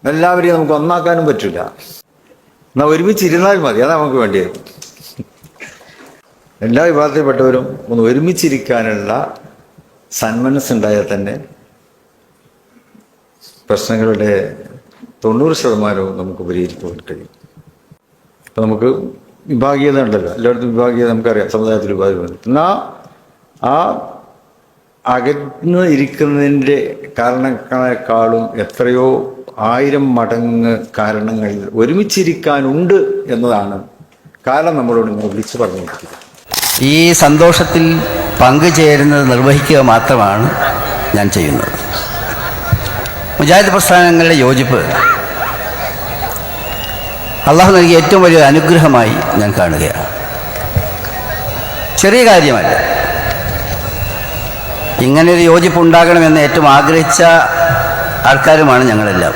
എല്ലാവരെയും നമുക്ക് ഒന്നാക്കാനും പറ്റില്ല. എന്നാൽ ഒരുമിച്ചിരുന്നാൽ മതി, അതാണ് നമുക്ക് വേണ്ടിയത്. എല്ലാ വിഭാഗത്തിൽപ്പെട്ടവരും ഒന്ന് ഒരുമിച്ചിരിക്കാനുള്ള സന്മനസ്സുണ്ടായാൽ തന്നെ പ്രശ്നങ്ങളുടെ 90% നമുക്ക് പരിഹരിക്കാൻ കഴിയും. ഇപ്പം നമുക്ക് വിഭാഗീയത ഉണ്ടല്ലോ, എല്ലായിടത്തും വിഭാഗീയത നമുക്കറിയാം, സമുദായത്തിൽ വിഭാഗീയത. എന്നാൽ ആ അകന്ന് ഇരിക്കുന്നതിൻ്റെ കാരണങ്ങളെക്കാളും എത്രയോ 1000 മടങ്ങ് കാരണങ്ങൾ ഒരുമിച്ചിരിക്കാനുണ്ട് എന്നതാണ് കാലം നമ്മളോട് ഇങ്ങനെ വിളിച്ചു പറഞ്ഞുകൊണ്ടിരിക്കുന്നത്. ഈ സന്തോഷത്തിൽ പങ്കുചേരുന്നത് നിർവഹിക്കുക മാത്രമാണ് ഞാൻ ചെയ്യുന്നത്. മുജാഹിദ് പ്രസ്ഥാനങ്ങളുടെ യോജിപ്പ് അള്ളാഹു നൽകിയ ഏറ്റവും വലിയ അനുഗ്രഹമായി ഞാൻ കാണുകയാണ്. ചെറിയ കാര്യമല്ല. ഇങ്ങനെയൊരു യോജിപ്പ് ഉണ്ടാകണമെന്ന് ഏറ്റവും ആഗ്രഹിച്ച ആൾക്കാരുമാണ് ഞങ്ങളെല്ലാം.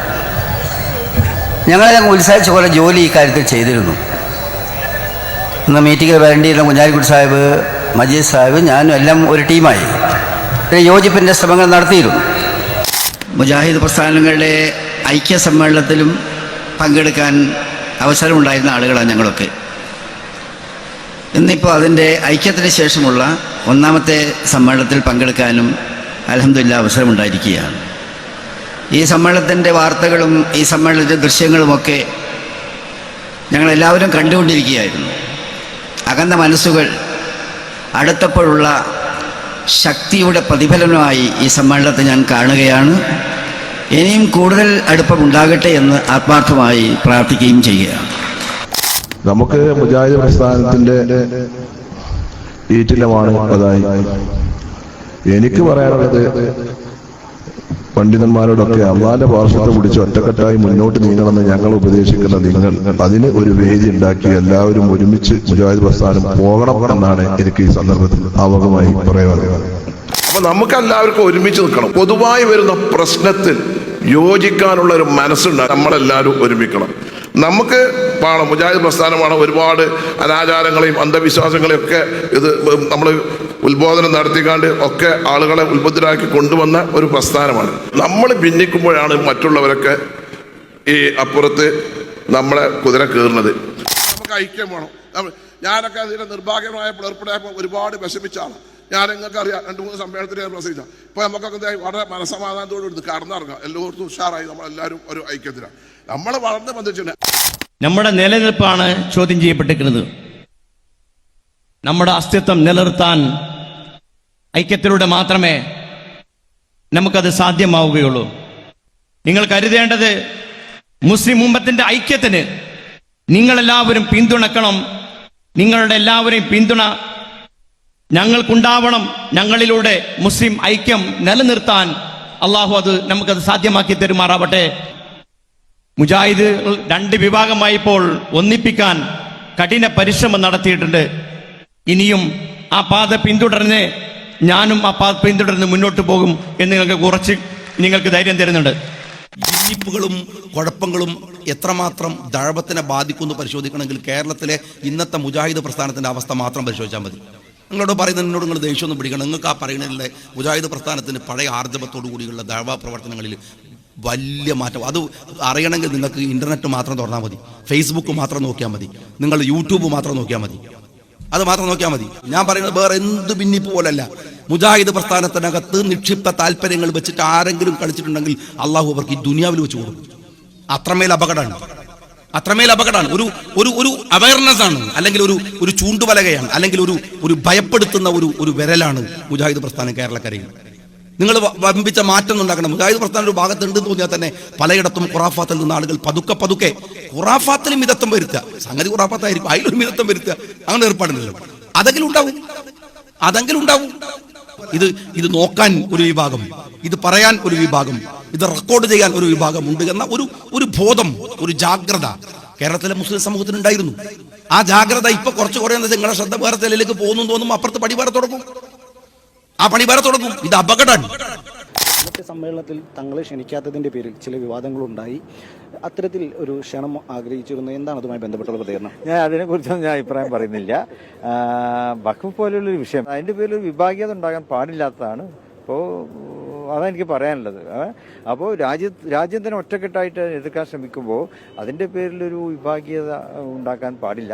ഞങ്ങളെല്ലാം ഉത്സാഹിച്ച് കുറേ ജോലി ഈ കാര്യത്തിൽ ചെയ്തിരുന്നു. ഇന്ന് മീറ്റിങ്ങിൽ വരേണ്ടിയിരുന്ന കുഞ്ഞാലിക്കുട്ടി സാഹിബ്, മജീദ് സാഹിബ്, ഞാനും എല്ലാം ഒരു ടീമായി യോജിപ്പിൻ്റെ ശ്രമങ്ങൾ നടത്തിയിരുന്നു. മുജാഹിദ് പ്രസ്ഥാനങ്ങളുടെ ഐക്യ സമ്മേളനത്തിലും പങ്കെടുക്കാൻ അവസരമുണ്ടായിരുന്ന ആളുകളാണ് ഞങ്ങളൊക്കെ. ഇന്നിപ്പോൾ അതിൻ്റെ ഐക്യത്തിന് ശേഷമുള്ള 1ാമത്തെ സമ്മേളനത്തിൽ പങ്കെടുക്കാനും അൽഹംദുലില്ലാ അവസരമുണ്ടായിരിക്കുകയാണ്. ഈ സമ്മേളനത്തിൻ്റെ വാർത്തകളും ഈ സമ്മേളനത്തിൻ്റെ ദൃശ്യങ്ങളുമൊക്കെ ഞങ്ങളെല്ലാവരും കണ്ടുകൊണ്ടിരിക്കുകയായിരുന്നു. അകന്ന മനസ്സുകൾ അടുത്തപ്പോഴുള്ള ശക്തിയുടെ പ്രതിഫലനമായി ഈ സമ്മേളനത്തെ ഞാൻ കാണുകയാണ്. ഇനിയും കൂടുതൽ അടുപ്പമുണ്ടാകട്ടെ എന്ന് ആത്മാർത്ഥമായി പ്രാർത്ഥിക്കുകയും ചെയ്യുകയാണ്. നമുക്ക് മുജാഹിദ് പ്രസ്ഥാനത്തിന്റെ ഈറ്റിലമാണ് അതായി എനിക്ക് പറയാനുള്ളത്. പണ്ഡിതന്മാരോടൊക്കെ അള്ളാന്റെ പാർശ്വത്തെ പിടിച്ച് ഒറ്റക്കെട്ടായി മുന്നോട്ട് നീങ്ങണമെന്ന് ഞങ്ങൾ ഉപദേശിക്കുന്ന നിങ്ങൾ അതിന് ഒരു വേദി ഉണ്ടാക്കി എല്ലാവരും ഒരുമിച്ച് മുജാഹിദ് പ്രസ്ഥാനം പോകണം എന്നാണ് എനിക്ക് ഈ സന്ദർഭത്തിൽ ആവകമായി പറയാനുള്ളത്. അപ്പൊ നമുക്ക് എല്ലാവർക്കും ഒരുമിച്ച് നിൽക്കണം. പൊതുവായി വരുന്ന പ്രശ്നത്തിൽ യോജിക്കാനുള്ള ഒരു മനസ്സുണ്ട്. നമ്മളെല്ലാവരും ഒരുമിക്കണം. നമുക്ക് വേണം, മുജാഹിദ് പ്രസ്ഥാനമാണ് ഒരുപാട് അനാചാരങ്ങളെയും അന്ധവിശ്വാസങ്ങളെയും ഒക്കെ ഇത് നമ്മൾ ഉത്ബോധനം നടത്തിക്കാണ്ട് ഒക്കെ ആളുകളെ ഉത്ബുദ്ധരാക്കി കൊണ്ടുവന്ന ഒരു പ്രസ്ഥാനമാണ്. നമ്മൾ ഭിന്നിക്കുമ്പോഴാണ് മറ്റുള്ളവരൊക്കെ ഈ അപ്പുറത്ത് നമ്മളെ കുതിര കയറുന്നത്. നമുക്ക് ഐക്യം വേണം. ഞാനൊക്കെ അതിൻ്റെ നിർഭാഗ്യമായ ഏർപ്പെടായപ്പോൾ ഒരുപാട് വിഷമിച്ചാണ്. ഞാൻ നിങ്ങൾക്ക് അറിയാം, 2-3 സമ്മേളനത്തിൽ ഞാൻ പ്രസംഗിച്ച. ഇപ്പോൾ നമുക്കൊക്കെ വളരെ മനസ്സമാധാനത്തോട് എടുത്ത് കടന്നിറങ്ങാം. എല്ലാവർക്കും ഉഷാറായി നമ്മളെല്ലാവരും ഒരു ഐക്യത്തിലാണ്. നമ്മൾ വളർന്ന് ബന്ധിച്ചിട്ടുണ്ട്. നമ്മുടെ നിലനിൽപ്പാണ് ചോദ്യം ചെയ്യപ്പെട്ടിരിക്കുന്നത്. നമ്മുടെ അസ്തിത്വം നിലനിർത്താൻ ഐക്യത്തിലൂടെ മാത്രമേ നമുക്കത് സാധ്യമാവുകയുള്ളൂ. നിങ്ങൾ കരുതേണ്ടത് മുസ്ലിം ഉമ്മത്തിന്റെ ഐക്യത്തിന് നിങ്ങളെല്ലാവരും പിന്തുണക്കണം. നിങ്ങളുടെ എല്ലാവരെയും പിന്തുണ ഞങ്ങൾക്കുണ്ടാവണം. ഞങ്ങളിലൂടെ മുസ്ലിം ഐക്യം നിലനിർത്താൻ അള്ളാഹു നമുക്കത് സാധ്യമാക്കി തരുമാറാവട്ടെ. മുജാഹിദ് 2 വിഭാഗമായി ഇപ്പോൾ ഒന്നിപ്പിക്കാൻ കഠിന പരിശ്രമം നടത്തിയിട്ടുണ്ട്. ഇനിയും ആ പാത പിന്തുടർന്ന് ഞാനും ആ പാത പിന്തുടർന്ന് മുന്നോട്ട് പോകും എന്ന് നിങ്ങൾക്ക് ധൈര്യം തരുന്നുണ്ട്. ഭിന്നിപ്പുകളും കുഴപ്പങ്ങളും എത്രമാത്രം ദഴവത്തിനെ ബാധിക്കുമെന്ന് പരിശോധിക്കണമെങ്കിൽ കേരളത്തിലെ ഇന്നത്തെ മുജാഹിദ് പ്രസ്ഥാനത്തിന്റെ അവസ്ഥ മാത്രം പരിശോധിച്ചാൽ മതി. നിങ്ങളോട് പറയുന്നത്, എന്നോട് നിങ്ങൾ ദേഷ്യമൊന്നും പിടിക്കണം. നിങ്ങൾക്ക് ആ പറയുന്നതിലെ മുജാഹിദ് പ്രസ്ഥാനത്തിന് പഴയ ആർജവത്തോടു കൂടിയുള്ള ദഴവ പ്രവർത്തനങ്ങളിൽ വലിയ മാറ്റം. അത് അറിയണമെങ്കിൽ നിങ്ങൾക്ക് ഇന്റർനെറ്റ് മാത്രം തുറന്നാൽ മതി, ഫേസ്ബുക്ക് മാത്രം നോക്കിയാൽ മതി, നിങ്ങൾ യൂട്യൂബ് മാത്രം നോക്കിയാൽ മതി, അത് മാത്രം നോക്കിയാൽ മതി. ഞാൻ പറയുന്നത് വേറെ എന്ത് ഭിന്നിപ്പ് പോലല്ല. മുജാഹിദ് പ്രസ്ഥാനത്തിനകത്ത് നിക്ഷിപ്ത താല്പര്യങ്ങൾ വെച്ചിട്ട് ആരെങ്കിലും കളിച്ചിട്ടുണ്ടെങ്കിൽ അള്ളാഹു അവർക്ക് ഈ ദുനിയാവിൽ വെച്ച് കൊടുക്കും. അത്രമേൽ അപകടമാണ്, അത്രമേൽ അപകടമാണ്. ഒരു അവയർനെസ് ആണ്, അല്ലെങ്കിൽ ഒരു ചൂണ്ടുവലകയാണ്, അല്ലെങ്കിൽ ഒരു ഭയപ്പെടുത്തുന്ന ഒരു വിരലാണ് മുജാഹിദ് പ്രസ്ഥാനം കേരളക്കരയിൽ. നിങ്ങൾ വമ്പിച്ച മാറ്റം ഉണ്ടാക്കണം. മുജാഹിദ് പ്രസ്ഥാനം ഒരു ഭാഗത്തുണ്ടെന്ന് തോന്നിയാൽ തന്നെ പലയിടത്തും ഖുറാഫാത്തിൽ നിന്ന് ആളുകൾ പതുക്കെ ഖുറാഫാത്തിലും മിതത്വം വരുത്തുക. സംഗതി ഖുറാഫാത്തായിരിക്കും, അതിലൊരു മിതത്വം വരുത്തുക. അങ്ങനെ ഏർപ്പാടുണ്ടല്ലോ. അതെങ്കിലും ഉണ്ടാവും. ഇത് നോക്കാൻ ഒരു വിഭാഗം, ഇത് പറയാൻ ഒരു വിഭാഗം, ഇത് റെക്കോർഡ് ചെയ്യാൻ ഒരു വിഭാഗം ഉണ്ട് എന്ന ഒരു ബോധം, ഒരു ജാഗ്രത കേരളത്തിലെ മുസ്ലിം സമൂഹത്തിനുണ്ടായിരുന്നു. ആ ജാഗ്രത ഇപ്പൊ കുറേ നിങ്ങളുടെ ശ്രദ്ധ വേറെ ചിലയിലേക്ക് പോകുന്നു തോന്നും, അപ്പുറത്ത് പണി വേറെ തുടങ്ങും. ഇത് അപകടമാണ്. ഇന്നത്തെ സമ്മേളനത്തിൽ തങ്ങളെ ക്ഷണിക്കാത്തതിന്റെ പേരിൽ ചില വിവാദങ്ങളുണ്ടായി. അത്തരത്തിൽ ഒരു ക്ഷണം ആഗ്രഹിച്ചിരുന്നു. എന്താണ് അതുമായി ബന്ധപ്പെട്ടുള്ള പ്രതികരണം? ഞാൻ അതിനെക്കുറിച്ചൊന്നും ഞാൻ അഭിപ്രായം പറയുന്നില്ല. വഖഫ് പോലുള്ളൊരു വിഷയം, അതിൻ്റെ പേരിൽ ഒരു വിഭാഗീയത ഉണ്ടാകാൻ പാടില്ലാത്തതാണ്. ഇപ്പോൾ അതാണ് എനിക്ക് പറയാനുള്ളത്. അപ്പോൾ രാജ്യം തന്നെ ഒറ്റക്കെട്ടായിട്ട് എതിർക്കാൻ ശ്രമിക്കുമ്പോൾ അതിൻ്റെ പേരിലൊരു വിഭാഗീയത ഉണ്ടാക്കാൻ പാടില്ല.